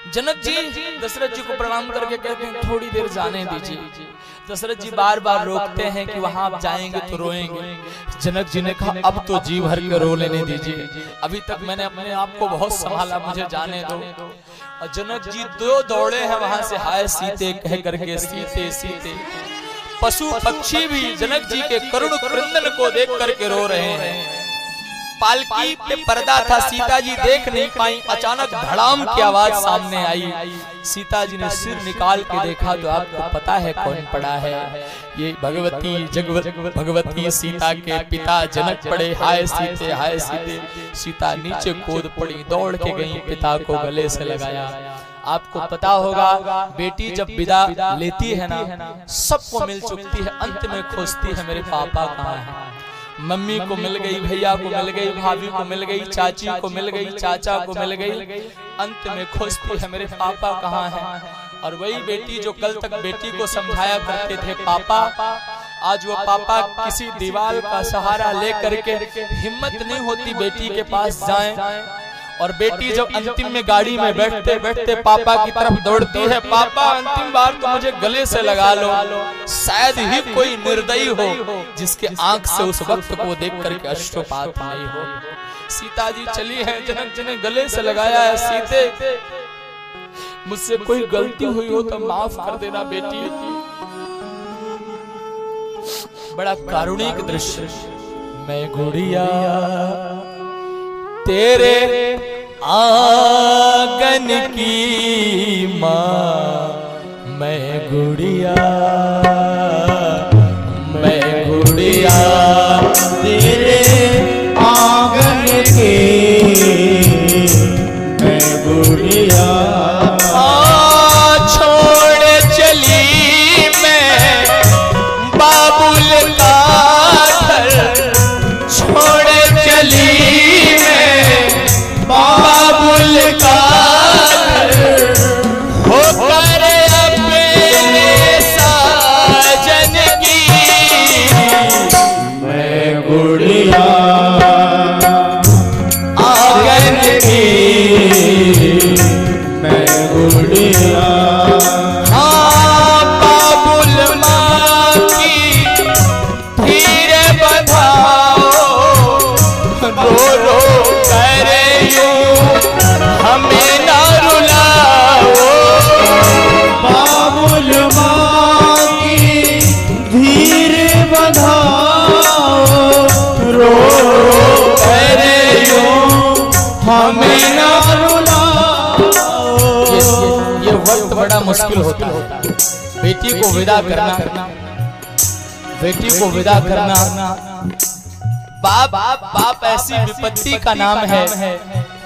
जनक जी दशरथ जी को प्रणाम करके कहते हैं थोड़ी देर जाने दीजिए। दशरथ जी बार बार रोकते हैं कि वहां आप जाएंगे तो रोएंगे। जनक जी ने कहा अब तो जी भर के रो लेने दीजिए, अभी तक मैंने अपने आप को बहुत संभाला, मुझे जाने दो। और जनक जी दो दौड़े हैं वहां से, हाय सीते कह करके, सीते सीते। पशु पक्षी भी जनक जी के करुण क्रंदन को देख करके रो रहे हैं। पालकी पे पर्दा था, सीता जी देख नहीं पाई। अचानक धड़ाम की आवाज सामने आई। सीता जी ने सिर निकाल के देखा तो आपको पता है कौन पड़ा है, ये भगवती सीता के पिता जनक पड़े। हाय सीते हाय सीते। सीता नीचे कूद पड़ी, दौड़ के गई, पिता को गले से लगाया। आपको पता होगा बेटी जब विदा लेती है ना, सबको मिल चुकती है, अंत में खोजती है मेरे पापा कहाँ है। मम्मी को मिल गई, भैया को मिल गई, भाभी को मिल गई, चाची को मिल गई, चाचा को मिल गई, अंत में खोजती है मेरे पापा कहाँ हैं। और वही बेटी जो कल तक बेटी को समझाया करते थे पापा, आज वो पापा किसी दीवार का सहारा लेकर के हिम्मत नहीं होती बेटी के पास जाएं। और बेटी जब अंतिम में गाड़ी में बैठते बैठते पापा की तरफ दौड़ती है, पापा अंतिम बार तो मुझे गले से लगा लो। शायद ही कोई निर्दयी हो जिसके आंख से उस वक्त को देख करके अश्रुपात नहीं हो। सीता जी चली है, जनक जी ने गले से लगाया है, सीते मुझसे कोई गलती हुई हो तो माफ कर देना बेटी। बड़ा कारुणिक दृश्य। मैं गुड़िया तेरे आंगन की माँ, मैं गुड़िया तेरे आंगन की, मैं गुड़िया छोड़ चली मैं बाबुल का घर, छोड़ चली बाबुल का घर, होकर अपने साजन की, मैं गुड़िया आंगन की, मैं गुड़िया हाँ बाबुल माँ की धीरे बधाओ, रो रो हमें ना रुलाओ। बाबुल माँ की धीर बधाओ, रो रो करे यूं हमें ना रुलाओ। ये वक्त बड़ा मुश्किल होता है, बेटी को विदा करना, बेटी को विदा करना। बाप ऐसी विपत्ति का नाम है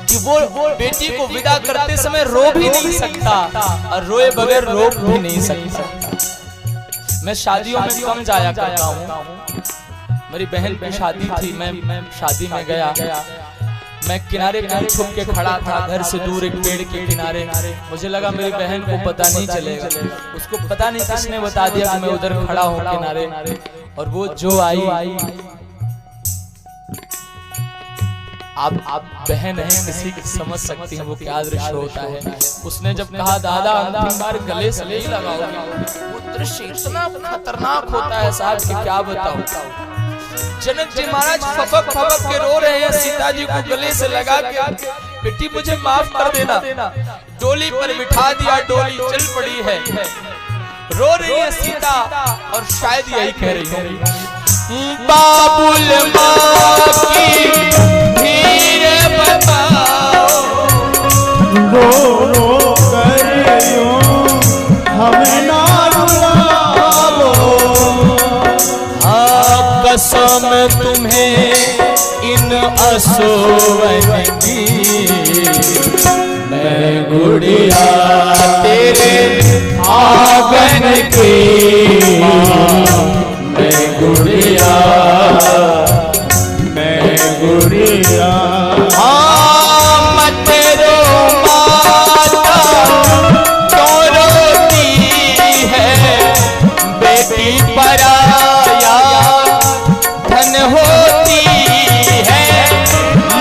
कि वो बेटी को विदा करते समय रो भी नहीं सकता और रोए बगैर रोक भी नहीं सकता। मैं शादियों में कम जाया करता हूँ। मेरी बहन की शादी थी, मैं शादी में गया। मैं किनारे कहीं छुप के खड़ा था, घर से दूर एक पेड़ के किनारे। मुझे लगा मेरी बहन को पता नहीं चलेगा, उसको पता नहीं किसने बता दिया कि मैं उधर खड़ा हूँ किनारे। और वो जो आई, आप बहन है, किसी की समझ सकती हैं वो क्या दृश्य होता है। उसने जब कहा दादा अंतिम बार गले से नहीं लगाओगे, वो दृश्य इतना खतरनाक होता है साहब कि क्या बताऊं। जनक जी महाराज फपक फपक के रो रहे हैं, सीता जी को गले से लगा के बेटी मुझे माफ कर देना। डोली पर बिठा दिया, डोली चल पड़ी है। रो रही है सीता और शायद यही कह रही है, बाबुल माँ की धीरे बताओ, रो रो कर यूं हमें ना रुलाओ। हाँ कसम तुम्हें इन असोवन की, मैं गुड़िया तेरे आंगन की, मैं गुड़िया, मैं गुड़िया मत रो माता क्यों रोती है, बेटी पराया धन होती है।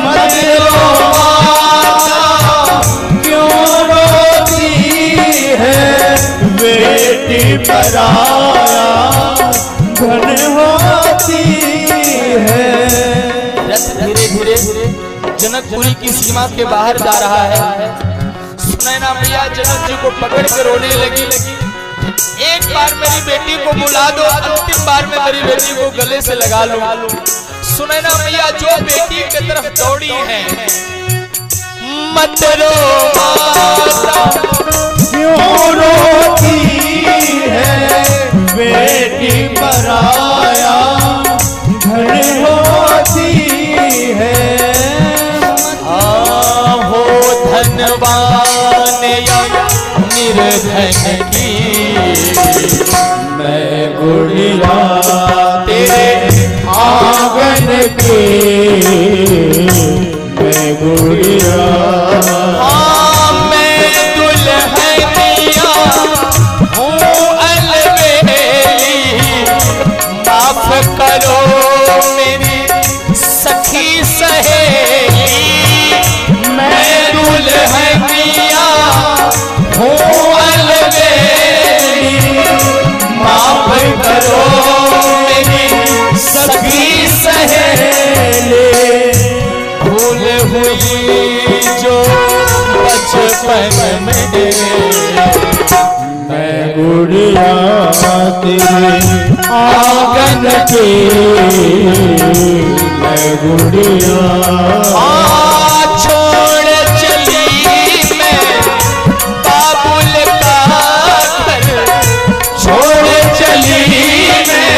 मत रो माता क्यों रोती पराया धन होती है। रथ धीरे धीरे जनकपुरी की सीमा के बाहर जा रहा है। सुनैना मैया जनक जी को पकड़ के रोने लगी। एक बार मेरी बेटी को बुला दो, अंतिम बार में मेरी बेटी को गले से लगा लो। सुनैना मैया जो बेटी की तरफ दौड़ी है, मत रो माता क्यों रोती है, बेटी पराया धन होती है। हो धनवान या निर्धन की, मैं गुड़िया तेरे आंगन की, मैं गुड़िया मैं दुल्हनिया हूँ अलबेली, माफ करो मेरी सखी सहेली। मैं दुल्हनिया हूँ अलबेली, माफ करो मेरी सखी सहेली। भूल हुई जो बचपन में, मैं गुड़िया तेरे आंगन की, मैं गुड़िया छोड़ चली मैं बाबुल का घर, छोड़ चली मैं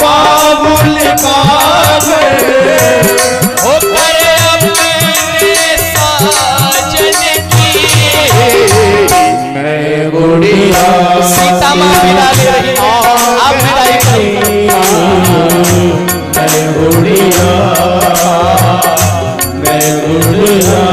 बाबुल का घर। होकर अपने साजन की, मैं गुड़िया सीता माँ विदा ले रही है, आप विदाई करें। मैं गुड़िया, मैं गुड़िया